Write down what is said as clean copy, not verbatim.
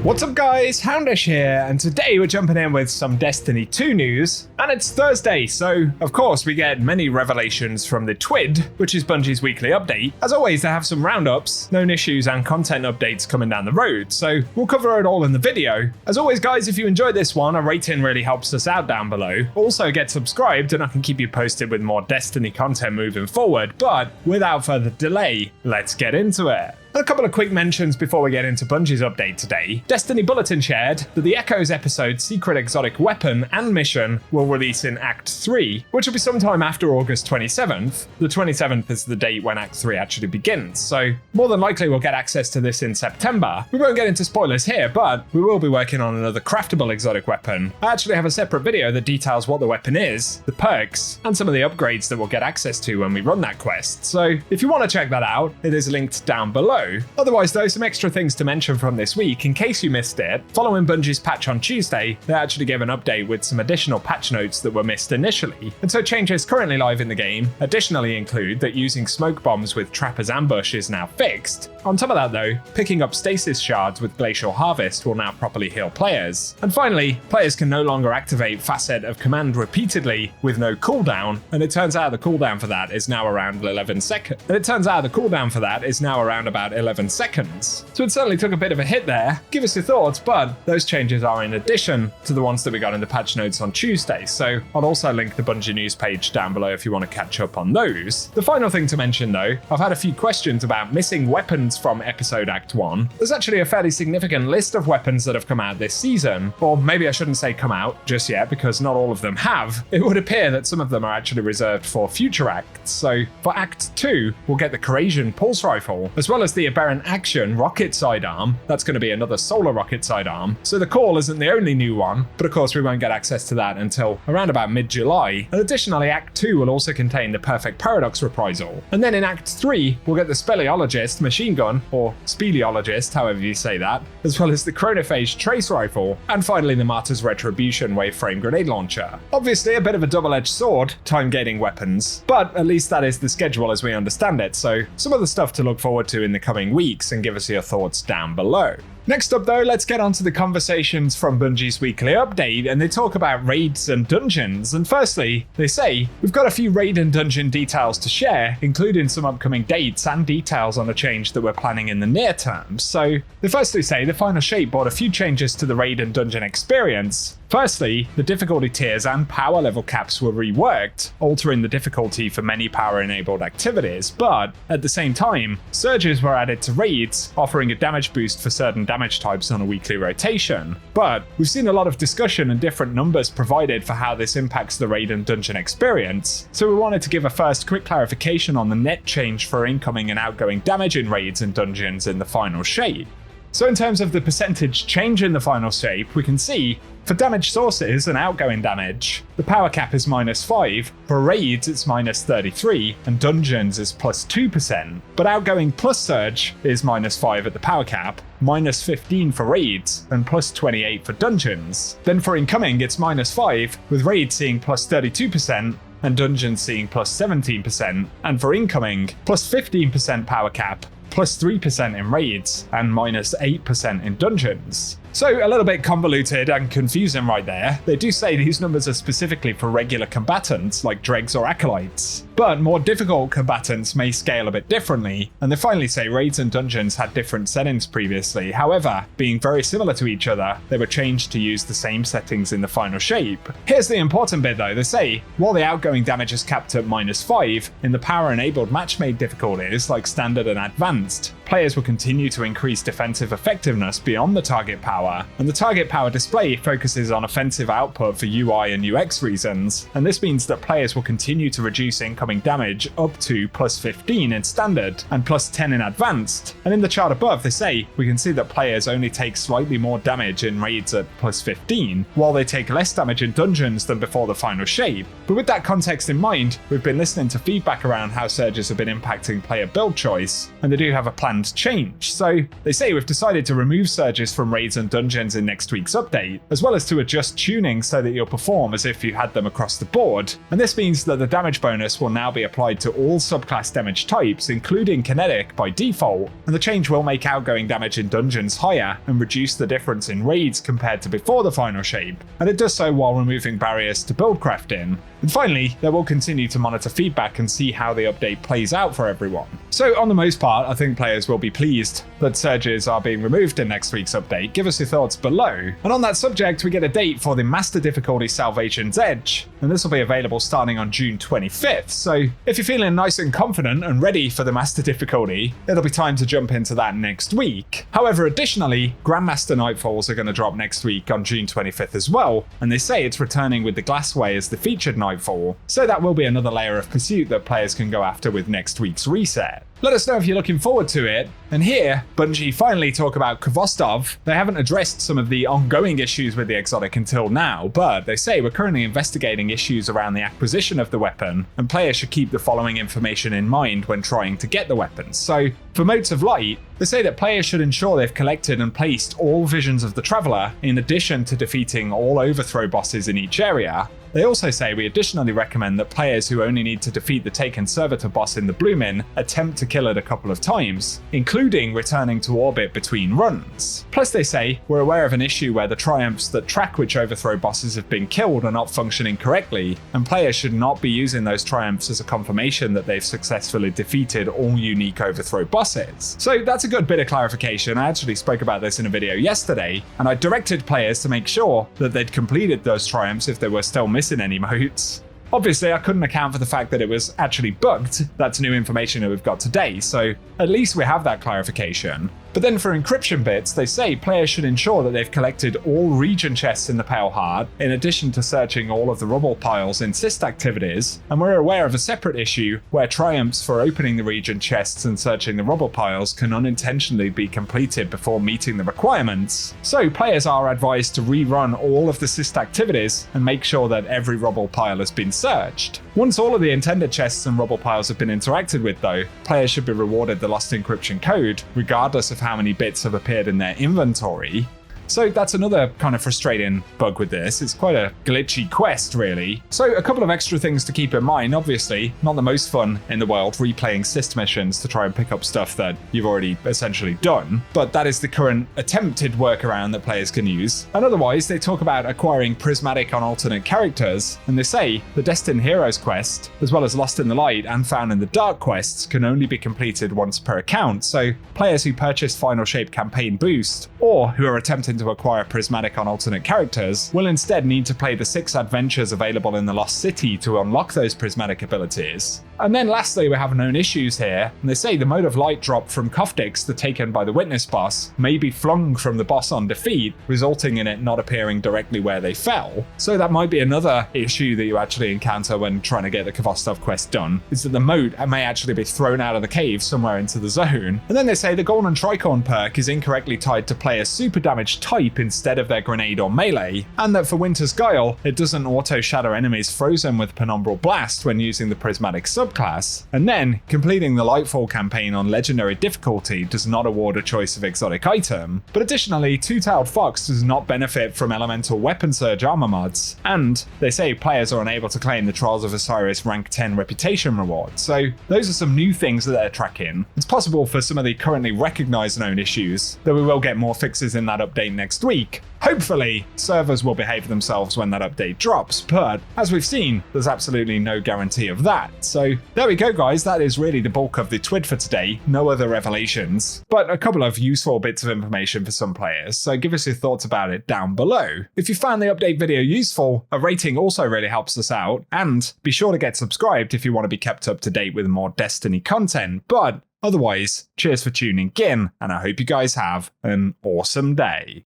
What's up guys, Houndish here, and today we're jumping in with some Destiny 2 news, and it's Thursday, so of course we get many revelations from the TWID, which is Bungie's weekly update. As always, they have some roundups, known issues and content updates coming down the road, so we'll cover it all in the video. As always guys, if you enjoyed this one, a rating really helps us out down below. Also get subscribed and I can keep you posted with more Destiny content moving forward, but without further delay, let's get into it. A couple of quick mentions before we get into Bungie's update today. Destiny Bulletin shared that the Echoes episode Secret Exotic Weapon and Mission will release in Act 3, which will be sometime after August 27th. The 27th is the date when Act 3 actually begins, so more than likely we'll get access to this in September. We won't get into spoilers here, but we will be working on another craftable exotic weapon. I actually have a separate video that details what the weapon is, the perks, and some of the upgrades that we'll get access to when we run that quest, so if you want to check that out, it is linked down below. Otherwise though, some extra things to mention from this week in case you missed it. Following Bungie's patch on Tuesday, they actually gave an update with some additional patch notes that were missed initially, and so changes currently live in the game additionally include that using smoke bombs with Trapper's Ambush is now fixed. On top of that though, picking up stasis shards with Glacial Harvest will now properly heal players. And finally, players can no longer activate Facet of Command repeatedly with no cooldown, and it turns out the cooldown for that is now around 11 seconds. About 11 seconds. So it certainly took a bit of a hit there. Give us your thoughts, but those changes are in addition to the ones that we got in the patch notes on Tuesday, so I'll also link the Bungie news page down below if you want to catch up on those. The final thing to mention though, I've had a few questions about missing weapons from episode Act 1. There's actually a fairly significant list of weapons that have come out this season, or maybe I shouldn't say come out just yet because not all of them have. It would appear that some of them are actually reserved for future acts, so for Act 2 we'll get the Corrosion Pulse Rifle, as well as the Aberrant Action Rocket Sidearm. That's going to be another solar rocket sidearm. So the Call isn't the only new one, but of course we won't get access to that until around about mid-July. And additionally, Act 2 will also contain the Perfect Paradox Reprisal. And then in Act 3, we'll get the Speleologist Machine Gun, or Speleologist, however you say that, as well as the Chronophage Trace Rifle, and finally the Martyr's Retribution Waveframe Grenade Launcher. Obviously a bit of a double-edged sword, time-gating weapons, but at least that is the schedule as we understand it, so some other stuff to look forward to in the coming weeks, and give us your thoughts down below. Next up though, let's get on to the conversations from Bungie's weekly update, and they talk about raids and dungeons. And firstly, they say, we've got a few raid and dungeon details to share, including some upcoming dates and details on a change that we're planning in the near term. So they firstly say the final shape brought a few changes to the raid and dungeon experience. Firstly, the difficulty tiers and power level caps were reworked, altering the difficulty for many power-enabled activities, but at the same time, surges were added to raids, offering a damage boost for certain damage types on a weekly rotation. But we've seen a lot of discussion and different numbers provided for how this impacts the raid and dungeon experience, so we wanted to give a first quick clarification on the net change for incoming and outgoing damage in raids and dungeons in the final shape. So in terms of the percentage change in the final shape, we can see for damage sources and outgoing damage, the power cap is -5, for raids it's -33, and dungeons is +2%, but outgoing plus surge is -5 at the power cap, -15 for raids, and +28 for dungeons. Then for incoming it's -5, with raids seeing +32%, and dungeons seeing +17%, and for incoming, +15% power cap, +3% in raids, and -8% in dungeons. So a little bit convoluted and confusing right there. They do say these numbers are specifically for regular combatants like dregs or acolytes, but more difficult combatants may scale a bit differently, and they finally say raids and dungeons had different settings previously. However, being very similar to each other, they were changed to use the same settings in the final shape. Here's the important bit though, they say, while the outgoing damage is capped at -5, in the power-enabled match-made difficulties like standard and advanced, players will continue to increase defensive effectiveness beyond the target power, and the target power display focuses on offensive output for UI and UX reasons, and this means that players will continue to reduce incoming damage up to +15 in standard and +10 in advanced. And in the chart above they say we can see that players only take slightly more damage in raids at +15, while they take less damage in dungeons than before the final shape. But with that context in mind, we've been listening to feedback around how surges have been impacting player build choice, and they do have a plan planned change. So they say we've decided to remove surges from raids and dungeons in next week's update, as well as to adjust tuning so that you'll perform as if you had them across the board. And this means that the damage bonus will now be applied to all subclass damage types, including kinetic by default, and the change will make outgoing damage in dungeons higher and reduce the difference in raids compared to before the final shape, and it does so while removing barriers to build crafting. And finally, they will continue to monitor feedback and see how the update plays out for everyone. So on the most part, I think players will be pleased that surges are being removed in next week's update. Give us your thoughts below. And on that subject, we get a date for the Master Difficulty Salvation's Edge, and this will be available starting on June 25th. So if you're feeling nice and confident and ready for the Master Difficulty, it'll be time to jump into that next week. However, additionally, Grandmaster Nightfalls are going to drop next week on June 25th as well, and they say it's returning with the Glassway as the featured Nightfall, so that will be another layer of pursuit that players can go after with next week's reset. Let us know if you're looking forward to it. And here, Bungie finally talk about Khvostov. They haven't addressed some of the ongoing issues with the exotic until now, but they say we're currently investigating issues around the acquisition of the weapon, and players should keep the following information in mind when trying to get the weapons. So, for Motes of Light, they say that players should ensure they've collected and placed all visions of the Traveler, in addition to defeating all overthrow bosses in each area. They also say we additionally recommend that players who only need to defeat the Taken Servitor boss in the Bloomin attempt to kill it a couple of times, including returning to orbit between runs. Plus they say we're aware of an issue where the triumphs that track which overthrow bosses have been killed are not functioning correctly, and players should not be using those triumphs as a confirmation that they've successfully defeated all unique overthrow bosses. So that's a good bit of clarification. I actually spoke about this in a video yesterday, and I directed players to make sure that they'd completed those triumphs if they were still missing any motes. Obviously, I couldn't account for the fact that it was actually bugged. That's new information that we've got today, so at least we have that clarification. But then for encryption bits, they say players should ensure that they've collected all region chests in the Pale Heart, in addition to searching all of the rubble piles in Syst activities, and we're aware of a separate issue where triumphs for opening the region chests and searching the rubble piles can unintentionally be completed before meeting the requirements. So players are advised to rerun all of the Syst activities and make sure that every rubble pile has been searched. Once all of the intended chests and rubble piles have been interacted with though, players should be rewarded the lost encryption code, regardless of how many bits have appeared in their inventory. So that's another kind of frustrating bug with this. It's quite a glitchy quest, really. So a couple of extra things to keep in mind. Obviously, not the most fun in the world replaying Syst missions to try and pick up stuff that you've already essentially done, but that is the current attempted workaround that players can use. And otherwise, they talk about acquiring prismatic on alternate characters, and they say the Destined Heroes quest, as well as Lost in the Light and Found in the Dark quests, can only be completed once per account. So players who purchase Final Shape campaign boost, or who are attempting to acquire prismatic on alternate characters, will instead need to play the 6 adventures available in the Lost City to unlock those prismatic abilities. And then lastly, we have known issues here, and they say the Mode of Light drop from Khvostov, the taken by the Witness boss, may be flung from the boss on defeat, resulting in it not appearing directly where they fell. So that might be another issue that you actually encounter when trying to get the Khvostov quest done, is that the mote may actually be thrown out of the cave somewhere into the zone. And then they say the Golden Tricorn perk is incorrectly tied to player's super damage type instead of their grenade or melee, and that for Winter's Guile, it doesn't auto-shatter enemies frozen with Penumbral Blast when using the prismatic subclass, and then completing the Lightfall campaign on legendary difficulty does not award a choice of exotic item. But additionally, Two-Tailed Fox does not benefit from elemental weapon surge armor mods, and they say players are unable to claim the Trials of Osiris rank 10 reputation reward. So those are some new things that they're tracking. It's possible for some of the currently recognized known issues that we will get more fixes in that update next week. Hopefully, servers will behave themselves when that update drops, but as we've seen, there's absolutely no guarantee of that. So there we go, guys. That is really the bulk of the TWID for today. No other revelations, but a couple of useful bits of information for some players. So give us your thoughts about it down below. If you found the update video useful, a rating also really helps us out, and be sure to get subscribed if you want to be kept up to date with more Destiny content. But otherwise, cheers for tuning in, and I hope you guys have an awesome day.